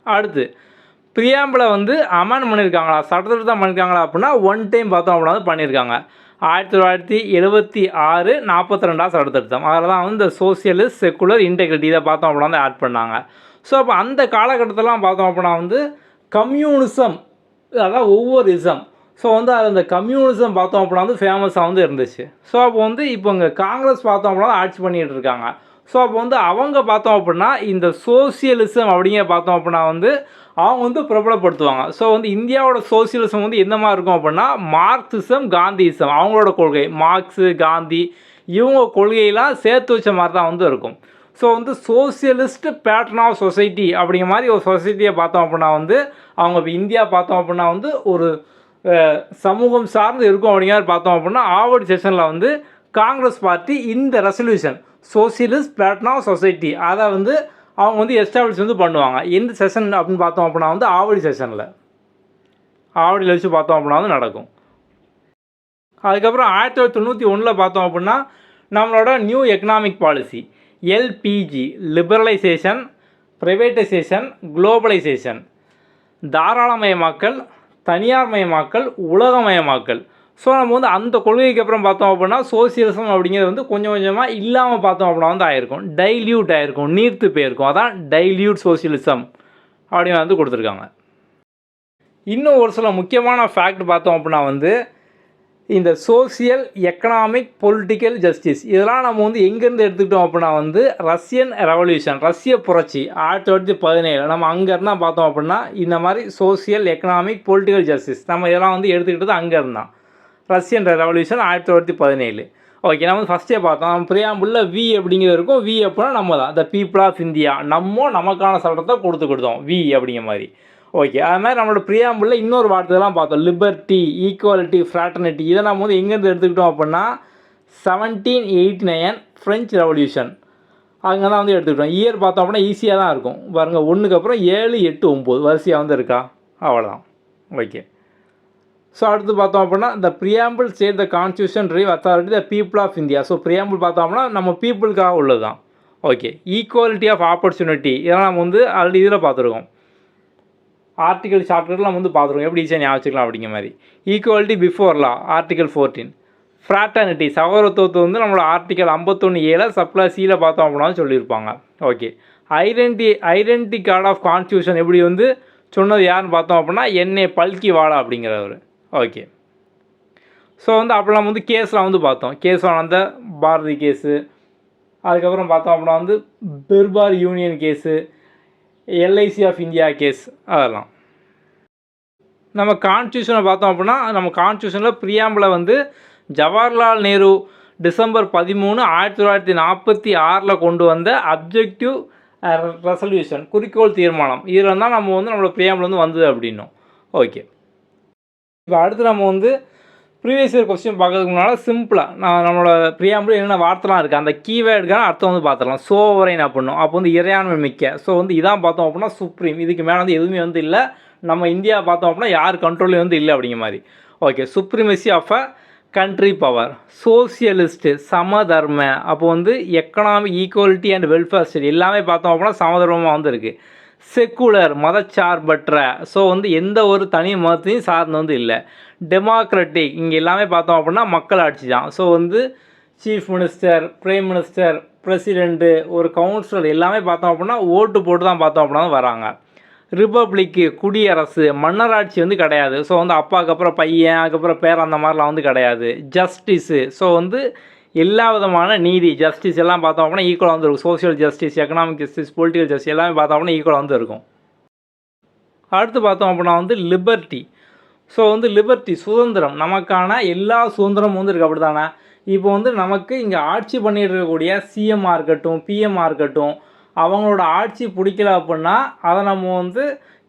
Speaker 1: அடுத்து ப்ரியாம்பிளை வந்து அமெண்ட் பண்ணியிருக்காங்களா, சட்டத்திருத்தம் பண்ணியிருக்காங்களா அப்படின்னா ஒன் டைம் பார்த்தோம் அப்படின்னா வந்து பண்ணியிருக்காங்க. 1976 42வது சட்டத்திருத்தம். அதில் தான் வந்து இந்த சோசியலிஸ்ட், செக்குலர், இன்டெகிரிட்டி இதை பார்த்தோம் அப்படின்னா வந்து ஆட் பண்ணாங்க. ஸோ அப்போ அந்த காலகட்டத்திலாம் பார்த்தோம் அப்படின்னா வந்து கம்யூனிசம், அதாவது ஒவ்வொரு இசம். ஸோ வந்து அது அந்த கம்யூனிசம் பார்த்தோம் அப்படின்னா வந்து ஃபேமஸாக வந்து இருந்துச்சு. ஸோ அப்போ வந்து இப்போ இங்கே காங்கிரஸ் பார்த்தோம் அப்படின்னா ஆட்சி பண்ணிகிட்டு இருக்காங்க. ஸோ அப்போ வந்து அவங்க பார்த்தோம் அப்படின்னா இந்த சோசியலிசம் அப்படிங்கிற பார்த்தோம் அப்படின்னா வந்து அவங்க வந்து பிரபலப்படுத்துவாங்க. ஸோ வந்து இந்தியாவோட சோசியலிசம் வந்து எந்த மாதிரி இருக்கும் அப்படின்னா மார்க்சிசம், காந்தியிசம் அவங்களோட கொள்கை. மார்க்ஸு, காந்தி இவங்க கொள்கையெல்லாம் சேர்த்து வச்ச மாதிரி தான் வந்து இருக்கும். ஸோ வந்து சோசியலிஸ்ட் பேட்டர்ன் ஆஃப் சொசைட்டி அப்படிங்கிற மாதிரி ஒரு சொசைட்டியை பார்த்தோம் அப்படின்னா வந்து அவங்க இப்போ இந்தியா பார்த்தோம் அப்படின்னா வந்து ஒரு சமூகம் சார்ந்து இருக்கும் அப்படிங்கிறது பார்த்தோம் அப்படின்னா ஆவர்டு செஷனில் வந்து காங்கிரஸ் பார்ட்டி இந்த resolution socialist pattern of society அதை வந்து அவங்க வந்து எஸ்டாப்ளிஷ் வந்து பண்ணுவாங்க. எந்த செஷன் அப்படின்னு பார்த்தோம் அப்படின்னா வந்து ஆவடி செஷனில் ஆவடியில் வச்சு பார்த்தோம் அப்படின்னா வந்து நடக்கும். அதுக்கப்புறம் 1991 பார்த்தோம் அப்படின்னா நம்மளோட new economic policy LPG liberalisation, privatisation, globalisation, தாராளமயமாக்கல், தனியார்மயமாக்கல், உலகமயமாக்கல். ஸோ நம்ம வந்து அந்த கொள்கைக்கு அப்புறம் பார்த்தோம் அப்படின்னா சோசியலிசம் அப்படிங்கிறது வந்து கொஞ்சம் கொஞ்சமாக இல்லாமல் பார்த்தோம் அப்படின்னா வந்து ஆயிருக்கும், டைல்யூட் ஆகிருக்கும், நீர்த்து போயிருக்கும். அதான் டைல்யூட் சோசியலிசம் அப்படின்னு வந்து கொடுத்துருக்காங்க. இன்னும் ஒரு சில முக்கியமான ஃபேக்ட் பார்த்தோம் அப்படின்னா வந்து இந்த சோசியல், எக்கனாமிக், பொலிட்டிக்கல் ஜஸ்டிஸ் இதெல்லாம் நம்ம வந்து எங்கேருந்து எடுத்துக்கிட்டோம் அப்படின்னா வந்து ரஷ்யன் ரெவல்யூஷன், ரஷ்ய புரட்சி 1917 நம்ம அங்கேருந்தான் பார்த்தோம் அப்படின்னா இந்த மாதிரி சோசியல், எக்கனாமிக், பொலிட்டிக்கல் ஜஸ்டிஸ் நம்ம இதெல்லாம் வந்து எடுத்துக்கிட்டது அங்கேருந்தான். Russian revolution 1917. ஓகே, நம்ம ஃபஸ்ட்டே பார்த்தோம் நம்ம பிரியாம்பிளில் வி அப்படிங்கிறது இருக்கும். வி அப்படின்னா நம்ம தான் த பீப்புள் ஆஃப் இந்தியா, நமக்கான சட்டத்தை கொடுத்தோம் வி அப்படிங்கிற மாதிரி. ஓகே, அது மாதிரி நம்மளோட பிரியாம்பிளில் இன்னொரு வார்த்தைலாம் பார்த்தோம், லிபர்ட்டி, ஈக்குவாலிட்டி, ஃப்ராட்டர்னிட்டி. இதை நம்ம வந்து எங்கேருந்து எடுத்துக்கிட்டோம் அப்படின்னா 1789 ஃப்ரெஞ்ச் ரெவல்யூஷன் அங்கே தான் வந்து எடுத்துக்கிட்டோம். இயர் பார்த்தோம் அப்படின்னா ஈஸியாக தான் இருக்கும் பாருங்கள். 1க்கு அப்புறம் 7, 8, 9 வரிசையாக வந்து இருக்கா, அவ்வளோதான். ஓகே, ஸோ அடுத்து பார்த்தோம் அப்படின்னா இந்த preamble state the constitution derive authority the people of India. So preamble பார்த்தோம்னா நம்ம பீப்புளுக்காக உள்ளது தான். ஓகே, ஈக்குவாலிட்டி ஆஃப் ஆப்பர்ச்சுனிட்டி இதெல்லாம் நம்ம வந்து ஆல்ரெடி இதில் பார்த்துருக்கோம். ஆர்டிகல் சாப்டரில் நம்ம வந்து பார்த்துருக்கோம், எப்படி ஈஸியாக ஞாபகம் வச்சுக்கலாம் அப்படிங்கிற மாதிரி. Equality before law article 14. Fraternity சகோதரத்துவத்தை வந்து நம்மளோட ஆர்டிகல் 51A சப்ளா பார்த்தோம் அப்படின்னா சொல்லியிருப்பாங்க. Okay, identity card of constitution எப்படி வந்து சொன்னது யாருன்னு பார்த்தோம் அப்படின்னா என்ஏ பல்கிவாலா அப்படிங்கிறவர். ஓகே, ஸோ வந்து அப்போ நம்ம வந்து கேஸ்லாம் வந்து பார்த்தோம். கேஸில் அந்த பாரதி கேஸு, அதுக்கப்புறம் பார்த்தோம் அப்படின்னா வந்து Berubari union case, LIC of India case, அதெல்லாம். நம்ம கான்ஸ்டியூஷனை பார்த்தோம் அப்படின்னா நம்ம கான்ஸ்டியூஷனில் பிரியாம்பிளை வந்து ஜவஹர்லால் நேரு டிசம்பர் 13, 1946 கொண்டு வந்த அப்ஜெக்டிவ் ரெசல்யூஷன் குறிக்கோள் தீர்மானம் இதில் தான் நம்ம வந்து நம்மளோட பிரியாம்பிள் வந்து வந்தது அப்படின்னும். ஓகே, இப்போ அடுத்து நம்ம வந்து ப்ரீவியஸ் இயர் கொஸ்டின் பார்க்கறதுக்கு முன்னால் சிம்பிளாக நம்மளோட பிரியாம்பிள் என்னென்ன வார்த்தைலாம் இருக்குது அந்த கீவேர்டுக்கான அர்த்தம் வந்து பார்த்துடலாம். சோவரைன் அப்படின்னும் அப்போ வந்து இறையாண்மை மிக்க. ஸோ வந்து இதான் பார்த்தோம் அப்படின்னா சுப்ரீம், இதுக்கு மேலே வந்து எதுவுமே வந்து இல்லை. நம்ம இந்தியா பார்த்தோம் அப்படின்னா யார் கண்ட்ரோலையும் வந்து இல்லை அப்படிங்கிற மாதிரி. Okay, supremacy of a country power. Socialist சமதர்ம, அப்போ வந்து economic equality and welfare state எல்லாமே பார்த்தோம் அப்படின்னா சமதர்மமாக வந்து இருக்குது. செக்குலர் மதச்சார்பற்ற, ஸோ வந்து எந்த ஒரு தனி மதத்தையும் சார்ந்து வந்து இல்லை. டெமோக்ராட்டிக் இங்கே எல்லாமே பார்த்தோம் அப்படின்னா மக்கள் ஆட்சி தான். ஸோ வந்து chief minister, prime minister, president, ஒரு கவுன்சிலர் எல்லாமே பார்த்தோம் அப்படின்னா ஓட்டு போட்டு தான் பார்த்தோம் அப்படின்னா வராங்க. ரிப்பப்ளிக்கு குடியரசு, மன்னராட்சி வந்து கிடையாது. ஸோ வந்து அப்பாவுக்கு அப்புறம் பையன், அதுக்கப்புறம் பேர் அந்த மாதிரிலாம் வந்து கிடையாது. ஜஸ்டிஸு, ஸோ வந்து எல்லா விதமான நீதி ஜஸ்டிஸ் எல்லாம் பார்த்தோம் அப்படின்னா ஈக்குவலாக வந்து இருக்கும். Social justice, economic justice, political justice எல்லாமே பார்த்தோம் அப்படின்னா ஈக்குவலாக வந்து இருக்கும். அடுத்து பார்த்தோம் அப்படின்னா வந்து லிபர்ட்டி. ஸோ வந்து லிபர்ட்டி சுதந்திரம், நமக்கான எல்லா சுதந்திரமும் வந்து இருக்குது. அப்படி தானே இப்போ வந்து நமக்கு இங்கே ஆட்சி பண்ணிகிட்டு இருக்கக்கூடிய சிஎம்மாக இருக்கட்டும், பிஎம்மாக இருக்கட்டும், அவங்களோட ஆட்சி பிடிக்கல அப்படின்னா அதை நம்ம வந்து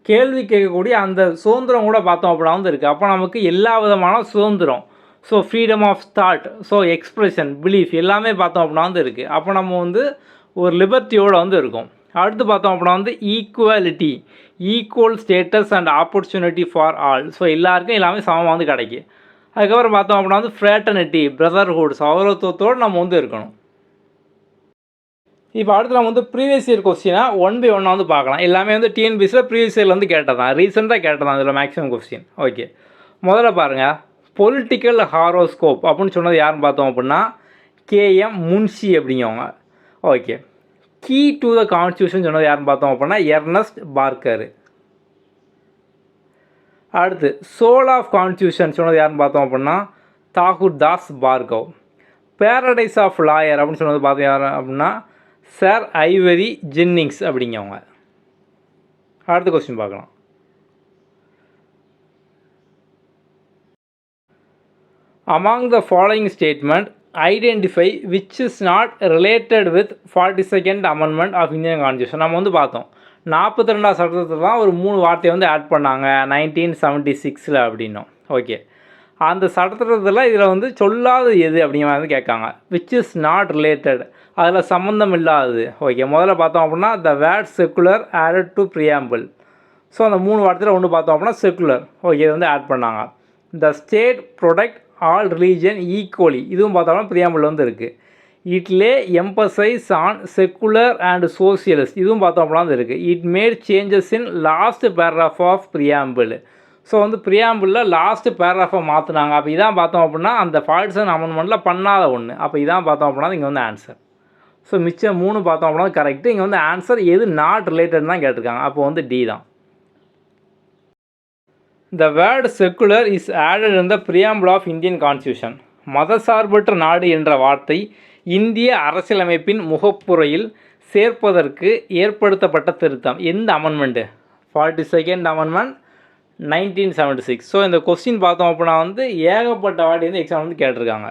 Speaker 1: கேள்வி கேட்கக்கூடிய அந்த சுதந்திரம் கூட பார்த்தோம் அப்படின்னா வந்து இருக்குது. அப்போ நமக்கு எல்லா விதமான சுதந்திரம், so freedom of thought, so expression, belief எல்லாமே பார்த்தோம் அப்படின்னா வந்து இருக்குது. அப்போ நம்ம வந்து ஒரு லிபர்ட்டியோடு வந்து இருக்கும். அடுத்து பார்த்தோம் அப்படின்னா வந்து equality, equal status and opportunity for all, so எல்லாருக்கும் எல்லாமே சமமாக வந்து கிடைக்கும். அதுக்கப்புறம் பார்த்தோம் அப்படின்னா வந்து ஃப்ராட்டர்னிட்டி, பிரதர்ஹுட், சகோதரத்துவத்தோடு நம்ம வந்து இருக்கணும். இப்போ அடுத்து நம்ம வந்து ப்ரீவியஸ் இயர் கொஸ்டினாக 1 by 1 வந்து பார்க்கலாம். எல்லாமே வந்து டிஎன்பிஎஸ்சியில் ப்ரீவியஸ் இயரில் வந்து கேட்டதான், ரீசெண்டாக கேட்டதான் இதில் மேக்ஸிமம் கொஸ்டின். ஓகே, முதல்ல பாருங்கள், பொலிட்டிக்கல் ஹாரோஸ்கோப் அப்படின்னு சொன்னது யாருன்னு பார்த்தோம் அப்படின்னா கேஎம் முன்ஷி அப்படிங்கவங்க. Okay, key to the constitution சொன்னது யாருன்னு பார்த்தோம் அப்படின்னா எர்னஸ்ட் பார்க்கர். அடுத்து சோல் ஆஃப் கான்ஸ்டியூஷன் சொன்னது யாருன்னு பார்த்தோம் அப்படின்னா Thakur Das Bhargav. Paradise of lawyer அப்படின்னு சொன்னது பார்த்தோம் யார் அப்படின்னா சர் ஐவரி ஜென்னிங்ஸ் அப்படிங்கவங்க. அடுத்த கொஸ்டின் பார்க்கலாம். Among the following statement, identify which is not related with 42nd Amendment of Indian Constitution. நம்ம வந்து பார்த்தோம் 42ஆம் சட்டத்தில் தான் ஒரு 3 வார்த்தையை வந்து ஆட் பண்ணாங்க 1976 அப்படின்னோம். ஓகே, அந்த சட்டத்தில் இதில் வந்து சொல்லாதது எது அப்படிங்கிற மாதிரி கேட்காங்க. விச் இஸ் நாட் ரிலேட்டட், அதில் சம்மந்தம் இல்லாதது. ஓகே, முதல்ல பார்த்தோம் அப்படின்னா த word secular added to preamble. So அந்த 3 வார்த்தையில் ஒன்று பார்த்தோம் அப்படின்னா செக்குலர். ஓகே, இது வந்து ஆட் பண்ணாங்க. The state protect all religion equally, இதுவும் பார்த்தோம்னா ப்ரியாம்பிள் வந்து இருக்குது. It lay emphasis on secular and socialist, இதுவும் பார்த்தோம் அப்படின்னா இருக்குது. It made changes in last paragraph of preamble. So வந்து ப்ரியாம்பிளில் லாஸ்ட்டு பேராகிராஃபை மாற்றினாங்க. அப்போ இதான் பார்த்தோம் அப்படின்னா அந்த 42nd அமெண்ட்மெண்ட்டில் பண்ணாத ஒன்று. அப்போ இதான் பார்த்தோம் அப்படின்னா இங்கே வந்து ஆன்சர். ஸோ மிச்சம் 3 பார்த்தோம் அப்படின்னா கரெக்டு. இங்கே வந்து ஆன்சர் எது நாட் ரிலேட்டட் தான் கேட்டிருக்காங்க. அப்போ வந்து டி தான். The word secular is added in the preamble of Indian constitution. மதசார்பற்ற நாடு என்ற வார்த்தை இந்திய அரசியலமைப்பின் முகப்புரையில் சேர்ப்பதற்கு ஏற்படுத்தப்பட்ட திருத்தம் எந்த அமெண்ட்மெண்ட்டு? 42nd amendment 1976. ஸோ இந்த கொஸ்டின் பார்த்தோம் அப்படின்னா வந்து ஏகப்பட்ட வாட்டி வந்து எக்ஸாம் வந்து கேட்டிருக்காங்க.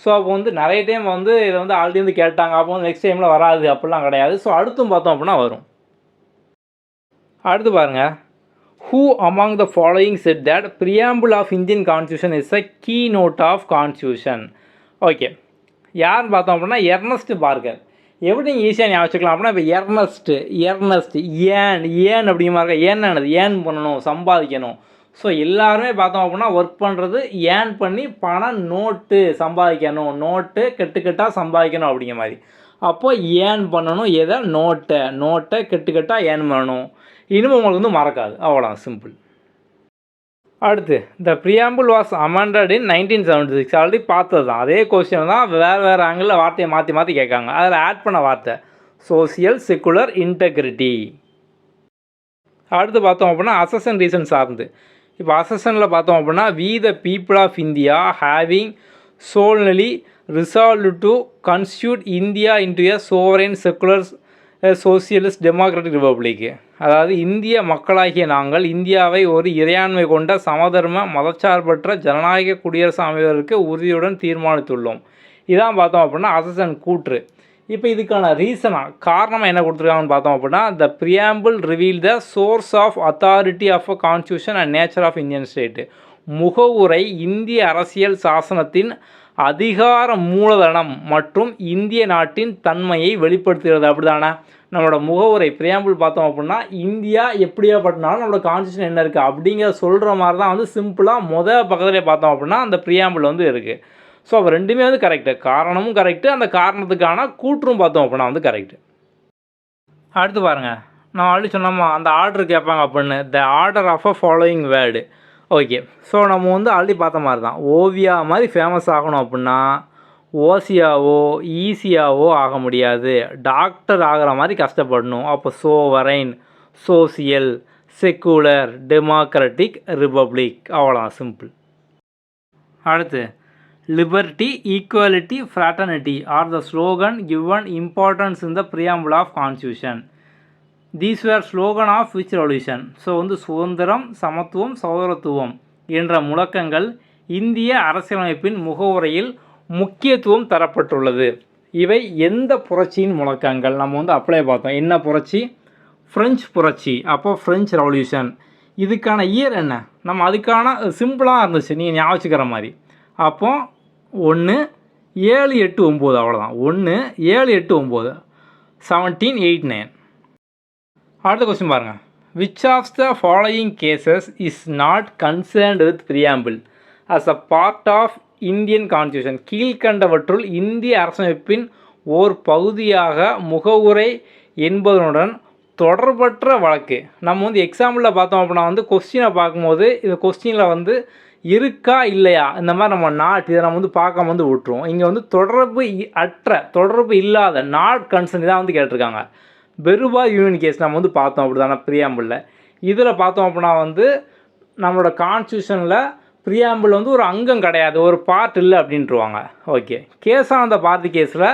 Speaker 1: ஸோ அப்போ வந்து நிறைய டைம் வந்து இதை வந்து ஆல்ரெடி வந்து கேட்டாங்க. அப்போ வந்து நெக்ஸ்ட் டைமில் வராது அப்படிலாம் கிடையாது. ஸோ அடுத்தும் பார்த்தோம் அப்படின்னா வரும். அடுத்து பாருங்கள், who among the following said that preamble of Indian constitution is a keynote of constitution? Okay, யாருன்னு பார்த்தோம் அப்படின்னா எர்னஸ்ட் பார்கர். எப்படி நீங்கள் ஈஸியாக ஞாபகம் வச்சுக்கலாம் அப்படின்னா இப்போ எர்னஸ்ட் ஏன் அப்படிங்கிற மாதிரி என்னது ஏன் பண்ணணும் சம்பாதிக்கணும். ஸோ எல்லாருமே பார்த்தோம் அப்படின்னா ஒர்க் பண்ணுறது ஏன் பண்ணி பணம் நோட்டு சம்பாதிக்கணும், நோட்டு கெட்டுக்கட்டாக சம்பாதிக்கணும் அப்படிங்கிற மாதிரி. அப்போது ஏன் பண்ணணும் எதை நோட்டை கெட்டுக்கட்டாக ஏன் பண்ணணும். இனிமேல் உங்களுக்கு வந்து மறக்காது, அவ்வளோதான், சிம்பிள். அடுத்து the preamble was amended in 1976. Already பார்த்தது தான், அதே கொஸ்டின் தான் வேறு ஆங்கிளில் வார்த்தையை மாற்றி கேட்காங்க. அதில் ஆட் பண்ண வார்த்தை சோசியல் செக்குலர் இன்டெகிரிட்டி. அடுத்து பார்த்தோம் அப்படின்னா அசஷன் ரீசன் சார்ந்து. இப்போ அசஷனில் பார்த்தோம் அப்படின்னா we the people of India having solemnly resolve to constitute India into a sovereign secular socialist democratic republic. அதாவது இந்திய மக்களாகிய நாங்கள் இந்தியாவை ஒரு இறையாண்மை கொண்ட சமதர்ம மதச்சார்பற்ற ஜனநாயக குடியரசு அமைவதற்கு உறுதியுடன் தீர்மானித்துள்ளோம். இதான் பார்த்தோம் அப்படின்னா அசஷன் கூற்று. இப்போ இதுக்கான காரணமாக என்ன கொடுத்துருக்காங்கன்னு பார்த்தோம் அப்படின்னா the preamble reveal the source of authority of a constitution and nature of Indian state. முகவுரை இந்திய அரசியல் சாசனத்தின் அதிகார மூலதனம் மற்றும் இந்திய நாட்டின் தன்மையை வெளிப்படுத்துகிறது. அப்படிதானே நம்மளோட முகவுரை ப்ரியாம்பிள் பார்த்தோம் அப்படின்னா இந்தியா எப்படியாப்பட்டனாலும் நம்மளோட கான்ஸ்டியூஷன் என்ன இருக்குது அப்படிங்கிற சொல்கிற மாதிரி தான் வந்து சிம்பிளாக பக்கத்துலேயே பார்த்தோம் அப்படின்னா அந்த ப்ரியாம்பிள் வந்து இருக்குது. ஸோ அப்போ ரெண்டுமே வந்து கரெக்டு, காரணமும் கரெக்டு, அந்த காரணத்துக்கான கூற்றும் பார்த்தோம் அப்படின்னா வந்து கரெக்டு. அடுத்து பாருங்கள், நான் ஆல்ரெடி சொன்னோமா அந்த ஆர்டர் கேட்பாங்க அப்படின்னு, the order of a following word. Okay, so நம்ம வந்து ஆல்ரெடி பார்த்த மாதிரி தான் ஓவியா மாதிரி ஃபேமஸ் ஆகணும் அப்படின்னா ஓசியாவோ ஈஸியாவோ ஆக முடியாது, டாக்டர் ஆகிற மாதிரி கஷ்டப்படணும். அப்போ sovereign, social, secular, democratic, republic, அவ்வளோதான், சிம்பிள். அடுத்து liberty, equality, fraternity are the slogan given importance in the preamble of constitution. These were slogan of which revolution. So வந்து சுதந்திரம், சமத்துவம், சகோதரத்துவம் என்ற முழக்கங்கள் இந்திய அரசியலமைப்பின் முகவுரையில் முக்கியத்துவம் தரப்பட்டுள்ளது. இவை எந்த புரட்சியின் முழக்கங்கள்? நம்ம வந்து அப்ளை பார்த்தோம். என்ன புரட்சி? ஃப்ரெஞ்சு புரட்சி. அப்போ ஃப்ரெஞ்சு ரெவல்யூஷன். இதுக்கான இயர் என்ன? நம்ம அதுக்கான சிம்பிளாக இருந்துச்சு, நீங்கள் ஞாபகம் வச்சுக்கிற மாதிரி. அப்போ 1-7-8-9 அவ்வளோதான். 1-7-8-9 1789. அடுத்த கொஸ்டின் பாருங்கள். Which of the following cases is not concerned with preamble as a part of Indian constitution. கீழ்கண்டவற்றுள் இந்திய அரசமைப்பின் ஓர் பகுதியாக முகவுரை என்பதனுடன் தொடர்பற்ற வழக்கு. நம்ம வந்து எக்ஸாம்பிளில் பார்த்தோம் அப்படின்னா வந்து கொஸ்டினை பார்க்கும்போது இந்த கொஸ்டினில் வந்து இருக்கா இல்லையா இந்த மாதிரி நம்ம நாட் இதை நம்ம வந்து பார்க்காம வந்து விட்டுருவோம். இங்கே வந்து தொடர்பு இல்லாத நாட் கன்சர்ன் தான் வந்து கேட்டிருக்காங்க. பெருபா யூனியன் கேஸ் நம்ம வந்து பார்த்தோம் அப்படி தானே ப்ரியாம்பிளில். இதில் பார்த்தோம் அப்படின்னா வந்து நம்மளோட கான்ஸ்டியூஷனில் ப்ரியாம்பிள் வந்து ஒரு அங்கம் கிடையாது, ஒரு பார்ட் இல்லை அப்படின்ட்டுருவாங்க. ஓகே, கேஸானந்த பாரதி கேஸில்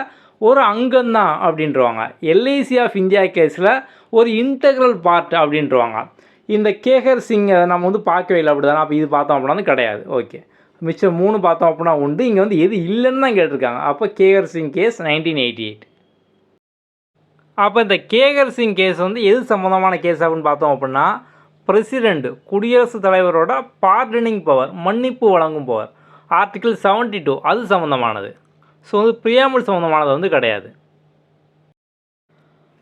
Speaker 1: ஒரு அங்கம்தான் அப்படின்ட்டுருவாங்க. எல்ஐசி ஆஃப் இந்தியா கேஸில் ஒரு இன்டெக்ரல் பார்ட் அப்படின்ட்டுருவாங்க. இந்த கேகர் சிங் நம்ம வந்து பார்க்கவே இல்லை அப்படி தானே. அப்போ இது பார்த்தோம் அப்படின்னா கிடையாது. ஓகே, மிச்சம் 3 பார்த்தோம் அப்படின்னா உண்டு. இங்கே வந்து எது இல்லைன்னு தான் கேட்டிருக்காங்க. அப்போ கேகர் சிங் கேஸ் 1988. அப்போ இந்த கேகர் சிங் கேஸ் வந்து எது சம்மந்தமான கேஸ் அப்படின்னு பார்த்தோம் அப்படின்னா, பிரசிடெண்ட் குடியரசுத் தலைவரோட பார்டனிங் பவர், மன்னிப்பு வழங்கும் பவர், ஆர்டிகிள் 72 அது சம்மந்தமானது. ஸோ வந்து ப்ரியாம்பிள் சம்மந்தமானது வந்து கிடையாது.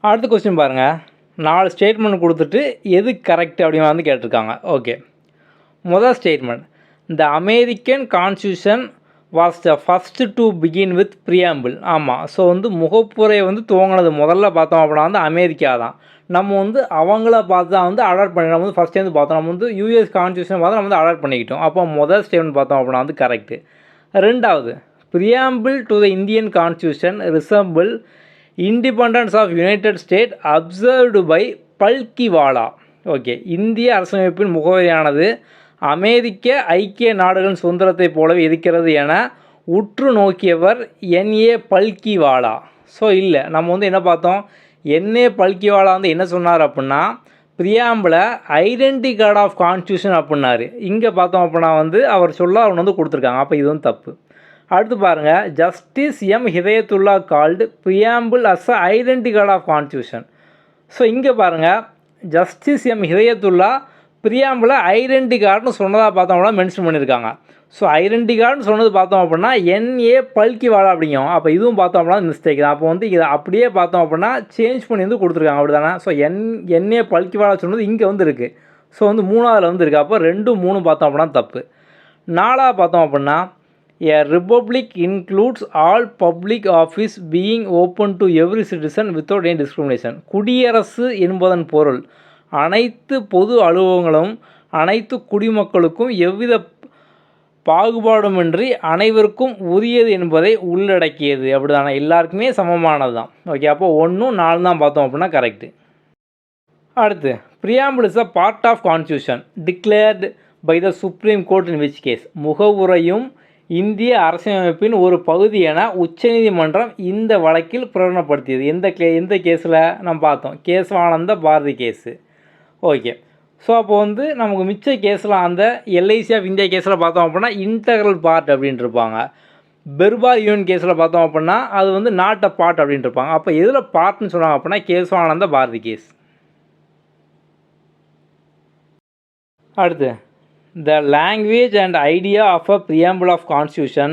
Speaker 1: அடுத்த கொஸ்டின் பாருங்கள். 4 ஸ்டேட்மெண்ட் கொடுத்துட்டு எது கரெக்ட் அப்படின்னு வந்து கேட்டிருக்காங்க. ஓகே, முதல் statement, the American constitution was the first to begin with preamble. ஆமாம். ஸோ வந்து முகப்புரை வந்து துவங்கினது முதல்ல பார்த்தோம் அப்படின்னா வந்து அமெரிக்கா தான். நம்ம வந்து அவங்கள பார்த்து தான் வந்து அடாப்ட் பண்ணி நம்ம வந்து ஃபஸ்ட்டேருந்து பார்த்தோம். நம்ம வந்து யூஎஸ் கான்ஸ்டியூஷன் பார்த்து நம்ம வந்து அடாப்ட் பண்ணிக்கிட்டோம். அப்போ முதல் ஸ்டேட்மெண்ட் பார்த்தோம் அப்படின்னா வந்து கரெக்டு. ரெண்டாவது, preamble to the Indian constitution resemble independence of United State observed by Palkhivala. Okay, இந்திய அரசமைப்பின் முகவரியானது அமெரிக்க ஐக்கிய நாடுகளின் சுதந்திரத்தை போலவே இருக்கிறது என உற்று நோக்கியவர் என்ஏ பல்கிவாலா. ஸோ இல்லை, நம்ம வந்து என்ன பார்த்தோம், என்ஏ பல்கிவாலா வந்து என்ன சொன்னார் அப்படின்னா, ப்ரியாம்பிளை ஐடென்டி கார்டு ஆஃப் கான்ஸ்டியூஷன் அப்படின்னாரு. இங்கே பார்த்தோம் அப்படின்னா வந்து அவர் சொல்ல அவன் வந்து கொடுத்துருக்காங்க. அப்போ இது வந்து தப்பு. அடுத்து பாருங்கள், justice M Hidayatullah called preamble as a identity card of constitution. So இங்கே பாருங்கள், ஜஸ்டிஸ் எம் ஹிதயத்துல்லா ப்ரியாம்பிளை ஐடென்டி கார்டுன்னு சொன்னதாக பார்த்தோம் அப்படின்னா மென்ஷன் பண்ணியிருக்காங்க. ஸோ ஐடென்டி கார்டுன்னு சொன்னது பார்த்தோம் அப்படின்னா என்ஏ பல்கிவாலா அப்படிங்கும். அப்போ இதுவும் பார்த்தோம் அப்படின்னா மிஸ்டேக் தான். அப்போ வந்து இதை அப்படியே பார்த்தோம் அப்படின்னா சேஞ்ச் பண்ணி வந்து கொடுத்துருக்காங்க அப்படி தானே. ஸோ என்ஏ பல்கிவாலா சொன்னது இங்கே வந்து இருக்குது. ஸோ வந்து 3ஆவதுல வந்து இருக்குது. அப்போ 2, 3 பார்த்தோம் அப்படின்னா தப்பு. 4ஆவது பார்த்தோம் அப்படின்னா, A republic includes all public office being open to every citizen without any discrimination. குடியரசு என்பதன் பொருள் அனைத்து பொது அலுவலகங்களும் அனைத்து குடிமக்களுக்கும் எவ்வித பாகுபாடுமின்றி அனைவருக்கும் உரியது என்பதை உள்ளடக்கியது. அப்படி தானே, எல்லாருக்குமே சமமானது தான். ஓகே, அப்போ 1, 4 தான் பார்த்தோம் அப்படின்னா கரெக்டு. அடுத்து, preamble is a part of constitution declared by the supreme court in which case. முகவுரையும் இந்திய அரசியலமைப்பின் ஒரு பகுதி என உச்சநீதிமன்றம் இந்த வழக்கில் பிரகடனப்படுத்தியது. எந்த கேஸில் நம்ம பார்த்தோம், Kesavananda Bharati case. Okay, so அப்போ வந்து நமக்கு மிச்ச கேஸில் அந்த எல்ஐசி ஆஃப் இந்தியா கேஸில் பார்த்தோம் அப்படின்னா இன்டெக்ரல் பார்ட் அப்படின்ட்டு இருப்பாங்க. பெர்பார் யூனியன் கேஸில் பார்த்தோம் அப்படின்னா அது வந்து நாட் அ பார்ட் அப்படின்ட்டு இருப்பாங்க. அப்போ எதில் பார்ட்னு சொன்னாங்க அப்படின்னா கேசவானந்த பாரதி கேஸ். அடுத்து, the language and idea of a preamble of Constitution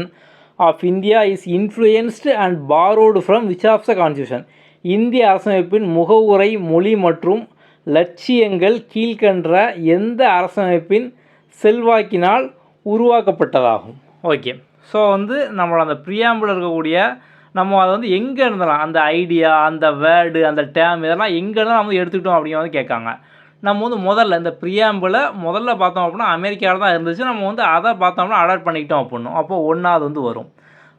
Speaker 1: of India is influenced and borrowed from which of the Constitution? இந்திய அரசமைப்பின் முகவுரை மொழி மற்றும் லட்சியங்கள் கீழ்கண்ட எந்த அரசமைப்பின் செல்வாக்கினால் உருவாக்கப்பட்டதாகும்? ஓகே, ஸோ வந்து நம்மளோட அந்த ப்ரியாம்பிள் இருக்கக்கூடிய நம்ம அதை வந்து எங்கே இருந்தலாம், அந்த ஐடியா, அந்த வேர்டு, அந்த டேம் இதெல்லாம் எங்கே இருந்தால் நம்ம எடுத்துக்கிட்டோம் அப்படிங்கிற வந்து கேட்காங்க. நம்ம வந்து முதல்ல இந்த ப்ரியாம்பிளை முதல்ல பார்த்தோம் அப்படின்னா அமெரிக்காவில் தான் இருந்துச்சு. நம்ம வந்து அதை பார்த்தோம்னா அடாப்ட் பண்ணிக்கிட்டோம் அப்படின்னும். அப்போ 1ஆவது வந்து வரும்.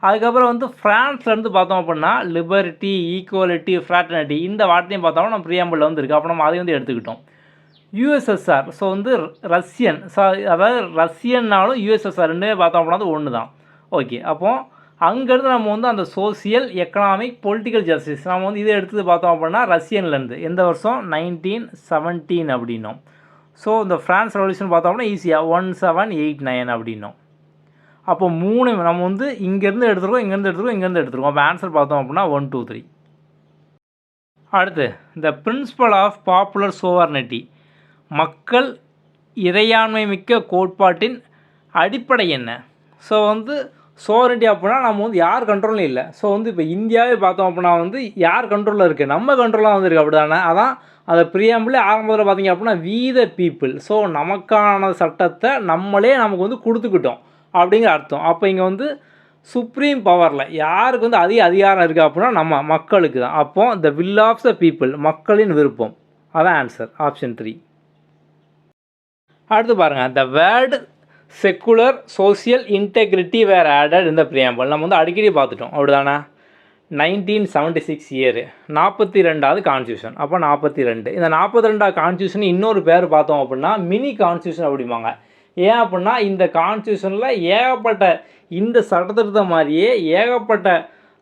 Speaker 1: அதுக்கப்புறம் வந்து ஃப்ரான்ஸ்லேருந்து பார்த்தோம் அப்படின்னா லிபர்ட்டி, ஈக்குவலிட்டி, ஃப்ராட்டர்னிட்டி இந்த வார்த்தையும் பார்த்தோம்னா நம்ம ப்ரியாம்பிளில் வந்து இருக்குது. அப்போ நம்ம அதை வந்து எடுத்துக்கிட்டோம். யூஎஸ்எஸ்ஆர், ஸோ வந்து ரஷ்யன், அதாவது ரஷ்யன்னாலும் யூஎஸ்எஸ்ஆர் ரெண்டுமே பார்த்தோம் அப்படின்னா அது ஒன்று தான். ஓகே, அப்போது அங்கேருந்து நம்ம வந்து அந்த சோசியல், எக்கனாமிக், பொலிட்டிக்கல் ஜஸ்டிஸ் நம்ம வந்து இதை எடுத்து பார்த்தோம் அப்படின்னா ரஷ்யன்லேருந்து எந்த வருஷம் 1917 அப்படின்னோம். ஸோ இந்த ஃப்ரான்ஸ் ரெவல்யூஷன் பார்த்தோம் அப்படின்னா ஈஸியாக 1789 அப்படின்னோம். அப்போ 3 நம்ம வந்து இங்கேருந்து எடுத்துருக்கோம், இங்கேருந்து எடுத்துருக்கோம். அப்போ ஆன்சர் பார்த்தோம் அப்படின்னா 1, 2, 3. அடுத்து, த பிரின்சிபல் ஆஃப் பாப்புலர் சோவர்னிட்டி, மக்கள் இறையாண்மை மிக்க கோட்பாட்டின் அடிப்படை என்ன? ஸோ வந்து சோவரிட்டி அப்படின்னா நம்ம வந்து யார் கண்ட்ரோலும் இல்லை. ஸோ வந்து இப்போ இந்தியாவே பார்த்தோம் அப்படின்னா வந்து யார் கண்ட்ரோலில் இருக்குது, நம்ம கண்ட்ரோலாக வந்துருக்கு அப்படி தானே. அதான் அந்த ப்ரியாம்பிளே ஆரம்பத்தில் பார்த்தீங்க அப்படின்னா வி த பீப்புள். ஸோ நமக்கான சட்டத்தை நம்மளே நமக்கு வந்து கொடுத்துக்கிட்டோம் அப்படிங்கிற அர்த்தம். அப்போ இங்கே வந்து சுப்ரீம் பவரில் யாருக்கு வந்து அதிக அதிகாரம் இருக்குது அப்படின்னா நம்ம மக்களுக்கு தான். அப்போது the will of the people, மக்களின் விருப்பம். அதான் ஆன்சர், ஆப்ஷன் 3. அடுத்து பாருங்கள், the word secular social integrity were added இந்த ப்ரியாம்பிள் நம்ம வந்து அடிக்கடி பார்த்துட்டோம் அப்படி தானே. 1976 இயர் 42வது கான்ஸ்டியூஷன். அப்போ 42. இந்த 42வது கான்ஸ்டியூஷன் இன்னொரு பேர் பார்த்தோம் அப்படின்னா மினி கான்ஸ்டியூஷன் அப்படிம்பாங்க. ஏன் அப்படின்னா இந்த கான்ஸ்டியூஷனில் ஏகப்பட்ட இந்த சட்டத்திருத்தம் மாதிரியே ஏகப்பட்ட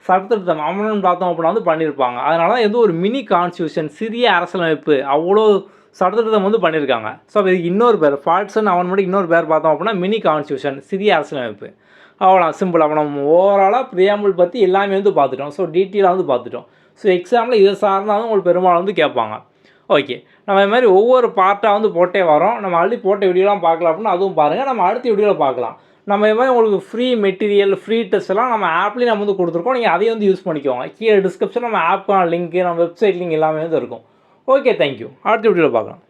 Speaker 1: சட்டத்திருத்தம் அமெண்ட்மெண்ட் பார்த்தோம் அப்படின்னா வந்து பண்ணியிருப்பாங்க. அதனால தான் இது ஒரு மினி கான்ஸ்டியூஷன், சிறிய அரசியலமைப்பு, அவ்வளோ சட்டத்திருத்தம் வந்து பண்ணியிருக்காங்க. ஸோ இதுக்கு இன்னொரு பேர் ஃபால்ட்ஸன் அமெண்ட்மெண்ட் இன்னொரு பேர் பார்த்தோம் அப்படின்னா மினி கான்ஸ்டியூஷன், சிறிய அரசியலமைப்பு. அவ்வளோ சிம்பிள். அப்போ நம்ம ஓவராலாக ப்ரியாம்பிள் பற்றி எல்லாமே வந்து பார்த்துட்டோம். ஸோ டீட்டெயிலாக வந்து பார்த்துட்டோம். ஸோ எக்ஸாமில் இதை சார்ந்தாலும் உங்களுக்கு பெரும்பாலும் வந்து கேட்பாங்க. ஓகே, நம்ம இது மாதிரி ஒவ்வொரு பார்ட்டாக வந்து போட்டே வரோம். நம்ம ஆல்ரெடி போட்ட வீடியோலாம் பார்க்கலாம் அப்படின்னா அதுவும் பாருங்கள். நம்ம அடுத்த வீடியோவில் பார்க்கலாம். நம்ம இது மாதிரி உங்களுக்கு ஃப்ரீ மெட்டீரியல், ஃப்ரீ டெஸ்ட் எல்லாம் நம்ம ஆப்லேயும் நம்ம வந்து கொடுத்துருக்கோம். நீங்கள் அதையும் வந்து யூஸ் பண்ணிக்கோங்க. கீழே டிஸ்கிரிப்ஷன் நம்ம ஆப்க்கான லிங்க்கு, நம்ம வெப்சைட் லிங்க் எல்லாமே வந்து இருக்கும். Okay, thank you. அடுத்த வீடியோவில் பார்க்கலாம்.